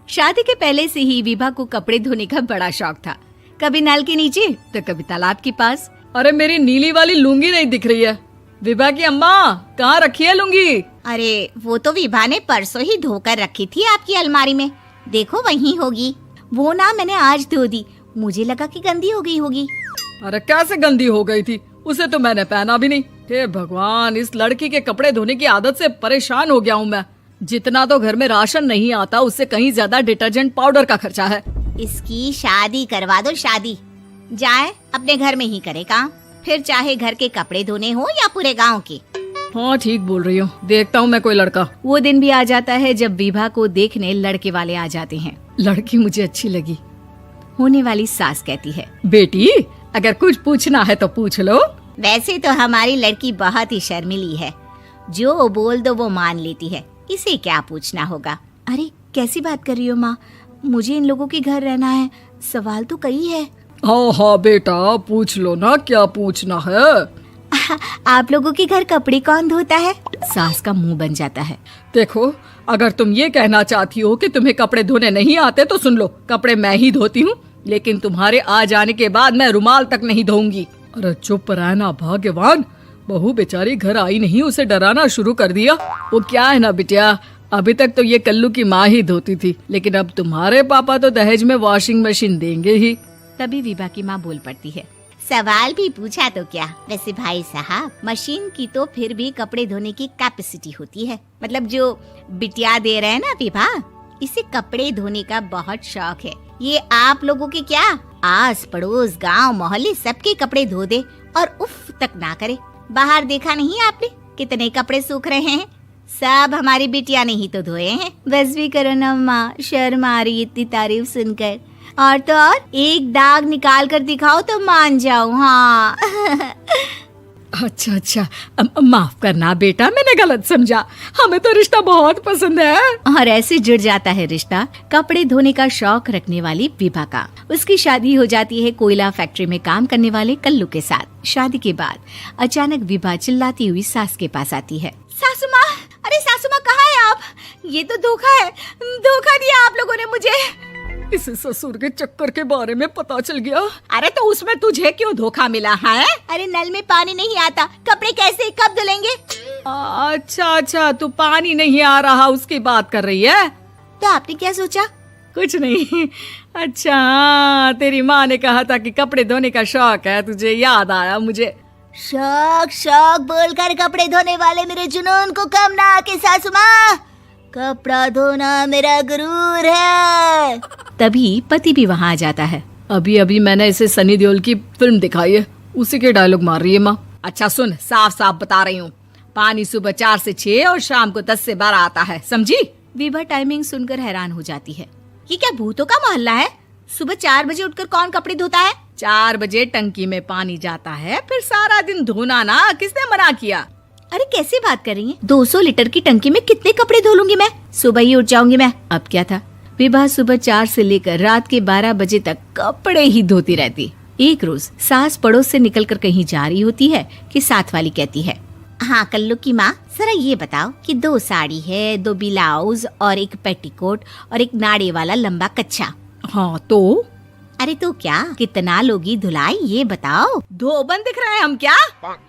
शादी के पहले से ही विभा को कपड़े धोने का बड़ा शौक था। कभी नल के नीचे तो कभी तालाब के पास। अरे मेरी नीली वाली लुंगी नहीं दिख रही है। विभा की अम्मा, कहाँ रखी है लुंगी? अरे वो तो विभा ने परसों ही धोकर रखी थी आपकी अलमारी में, देखो वहीं होगी। वो ना मैंने आज धो दी, मुझे लगा कि गंदी हो गई होगी। अरे कैसे गंदी हो गई थी? उसे तो मैंने पहना भी नहीं। हे भगवान, इस लड़की के कपड़े धोने की आदत से परेशान हो गया हूँ मैं। जितना तो घर में राशन नहीं आता, उससे कहीं ज्यादा डिटर्जेंट पाउडर का खर्चा है। इसकी शादी करवा दो, शादी जाए अपने घर में ही करे काम, फिर चाहे घर के कपड़े धोने हो या पूरे गांव के। हाँ ठीक बोल रही हो, देखता हूँ मैं कोई लड़का। वो दिन भी आ जाता है जब विभा को देखने लड़के वाले आ जाते हैं। लड़की मुझे अच्छी लगी। होने वाली सास कहती है, बेटी अगर कुछ पूछना है तो पूछ लो। वैसे तो हमारी लड़की बहुत ही शर्मीली है, जो बोल दो वो मान लेती है, इसे क्या पूछना होगा। अरे कैसी बात कर रही हो माँ, मुझे इन लोगों के घर रहना है, सवाल तो कई है। हाँ हाँ बेटा, पूछ लो ना, क्या पूछना है। आप लोगों के घर कपड़े कौन धोता है? सास का मुंह बन जाता है। देखो, अगर तुम ये कहना चाहती हो कि तुम्हें कपड़े धोने नहीं आते तो सुन लो, कपड़े मैं ही धोती हूँ, लेकिन तुम्हारे आ जाने के बाद मैं रुमाल तक नहीं धोऊंगी। अरे चुप रहना भाग्यवान, बहू बेचारी घर आई नहीं, उसे डराना शुरू कर दिया। वो क्या है ना बिटिया, अभी तक तो ये कल्लू की माँ ही धोती थी, लेकिन अब तुम्हारे पापा तो दहेज में वॉशिंग मशीन देंगे ही। तभी विभा की माँ बोल पड़ती है, सवाल भी पूछा तो क्या। वैसे भाई साहब, मशीन की तो फिर भी कपड़े धोने की कैपेसिटी होती है। मतलब जो बिटिया दे रहे हैं ना विभा, इसे कपड़े धोने का बहुत शौक है। ये आप लोगों के क्या, आस पड़ोस गांव मोहल्ले सबके कपड़े धो दे और उफ तक ना करे। बाहर देखा नहीं आपने कितने कपड़े सूख रहे हैं? सब हमारी बिटिया ने ही तो धोए हैं। बस भी करो ना माँ, शर्म आ रही इतनी तारीफ सुनकर। और तो और एक दाग निकाल कर दिखाओ तो मान जाऊं। हाँ अच्छा, माफ करना बेटा, मैंने गलत समझा। हमें तो रिश्ता बहुत पसंद है। और ऐसे जुड़ जाता है रिश्ता कपड़े धोने का शौक रखने वाली विभा का। उसकी शादी हो जाती है कोयला फैक्ट्री में काम करने वाले कल्लू के साथ। शादी के बाद अचानक विभा चिल्लाती हुई सास के पास आती है। सासू माँ, अरे सासू माँ कहाँ है आप? ये तो धोखा है, धोखा दिया आप लोगों ने मुझे। इस ससुर के चक्कर के बारे में पता चल गया। अरे तो उसमें तुझे क्यों धोखा मिला है? अरे नल में पानी नहीं आता, कपड़े कैसे कब धुलेंगे? अच्छा, तू पानी नहीं आ रहा उसकी बात कर रही है। तो आपने क्या सोचा? कुछ नहीं। अच्छा तेरी माँ ने कहा था कि कपड़े धोने का शौक है तुझे, याद आया मुझे। शौक बोलकर कपड़े धोने वाले मेरे जुनून को कम ना आके सासू माँ, कपड़ा धोना मेरा गुरूर है। तभी पति भी वहाँ आ जाता है। अभी मैंने इसे सनी देओल की फिल्म दिखाई है, उसी के डायलॉग मार रही है माँ। अच्छा सुन, साफ बता रही हूँ, पानी सुबह 4 से 6 और शाम को 10 से 12 आता है, समझी? विभा टाइमिंग सुनकर हैरान हो जाती है। ये क्या भूतों का मोहल्ला है? सुबह 4 बजे उठकर कौन कपड़े धोता है? 4 बजे टंकी में पानी जाता है, फिर सारा दिन धोना ना, किसने मना किया? अरे कैसी बात कर रही हैं? 200 लीटर की टंकी में कितने कपड़े धो लूंगी मैं? सुबह ही उठ जाऊंगी मैं। अब क्या था, विभा सुबह 4 से लेकर रात के 12 बजे तक कपड़े ही धोती रहती। एक रोज सास पड़ोस से निकलकर कहीं जा रही होती है कि साथ वाली कहती है, हाँ कल्लू की माँ, जरा ये बताओ कि 2 साड़ी है, 2 ब्लाउज और एक पेटीकोट और एक नाड़े वाला लंबा कच्छा। हाँ तो? अरे तो क्या, कितना लोगी धुलाई ये बताओ। धोबन दिख रहे हैं हम क्या?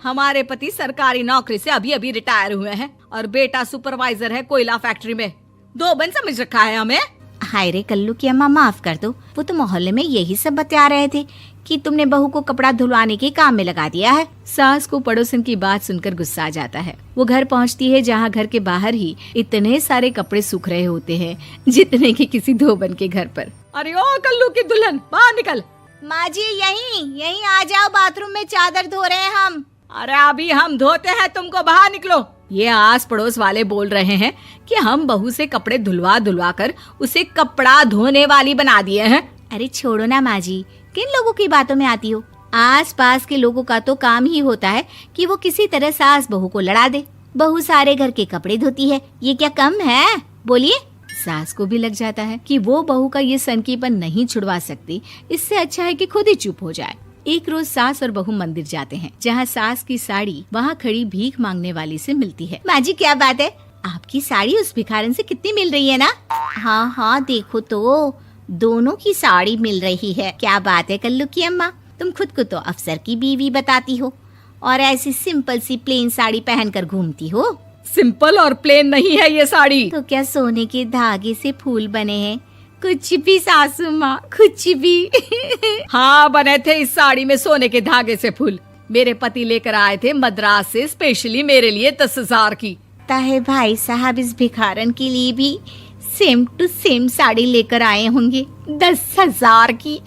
हमारे पति सरकारी नौकरी से अभी रिटायर हुए हैं और बेटा सुपरवाइजर है कोयला फैक्ट्री में। धोबन समझ रखा है हमें। हाय रे कल्लू की अम्मा, माफ कर दो, वो तो मोहल्ले में यही सब बता रहे थे कि तुमने बहू को कपड़ा धुलवाने के काम में लगा दिया है। सास को पड़ोसन की बात सुनकर गुस्सा आ जाता है। वो घर पहुंचती है जहां घर के बाहर ही इतने सारे कपड़े सूख रहे होते हैं जितने कि किसी धोबन के घर पर। अरे ओ कल्लू की दुल्हन, बाहर निकल। माँ जी यहीं आ जाओ, बाथरूम में चादर धो रहे हैं हम। अरे अभी हम धोते हैं, तुमको बाहर निकलो। ये आस पड़ोस वाले बोल रहे हैं कि हम बहू से कपड़े धुलवा कर उसे कपड़ा धोने वाली बना दिए हैं। अरे छोड़ो ना माँ जी, किन लोगों की बातों में आती हो? आस पास के लोगों का तो काम ही होता है कि वो किसी तरह सास बहू को लड़ा दे। बहू सारे घर के कपड़े धोती है, ये क्या कम है? बोलिए। सास को भी लग जाता है कि वो बहू का ये सनकीपन नहीं छुड़वा सकती, इससे अच्छा है कि खुद ही चुप हो जाए। एक रोज सास और बहू मंदिर जाते हैं, जहाँ सास की साड़ी वहाँ खड़ी भीख मांगने वाली से मिलती है। माँ जी क्या बात है, आपकी साड़ी उस भिखारन से कितनी मिल रही है ना? हाँ हाँ, देखो तो दोनों की साड़ी मिल रही है। क्या बात है कल्लू की अम्मा, तुम खुद को तो अफसर की बीवी बताती हो और ऐसी सिंपल सी प्लेन साड़ी पहनकर घूमती हो। सिंपल और प्लेन नहीं है ये साड़ी। तो क्या सोने के धागे से फूल बने हैं? कुछ भी सासू माँ, कुछ भी। हाँ, बने थे इस साड़ी में सोने के धागे से फूल। मेरे पति लेकर आए थे मद्रास से स्पेशली मेरे लिए 10,000 की। ताहे भाई साहब इस भिखारन के लिए भी सेम टू सेम साड़ी लेकर आए होंगे 10,000 की।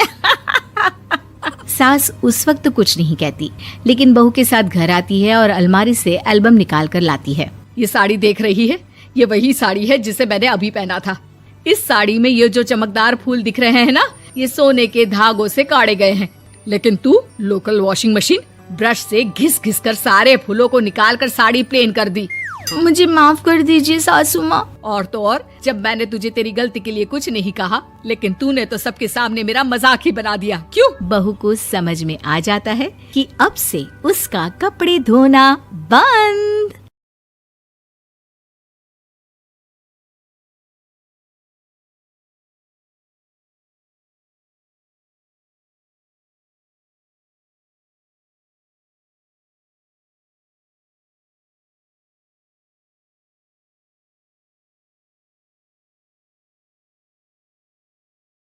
सास उस वक्त तो कुछ नहीं कहती, लेकिन बहू के साथ घर आती है और अलमारी से एल्बम निकाल कर लाती है। ये साड़ी देख रही है, ये वही साड़ी है जिसे मैंने अभी पहना था। इस साड़ी में ये जो चमकदार फूल दिख रहे हैं ना, ये सोने के धागों से काढ़े गए हैं। लेकिन तू लोकल वॉशिंग मशीन ब्रश से घिस घिस कर सारे फूलों को निकाल कर साड़ी प्लेन कर दी। मुझे माफ कर दीजिए सासू माँ। और तो और, जब मैंने तुझे तेरी गलती के लिए कुछ नहीं कहा, लेकिन तूने तो सबके सामने मेरा मजाक ही बना दिया। क्यों? बहू को समझ में आ जाता है कि अब से उसका कपड़े धोना बंद।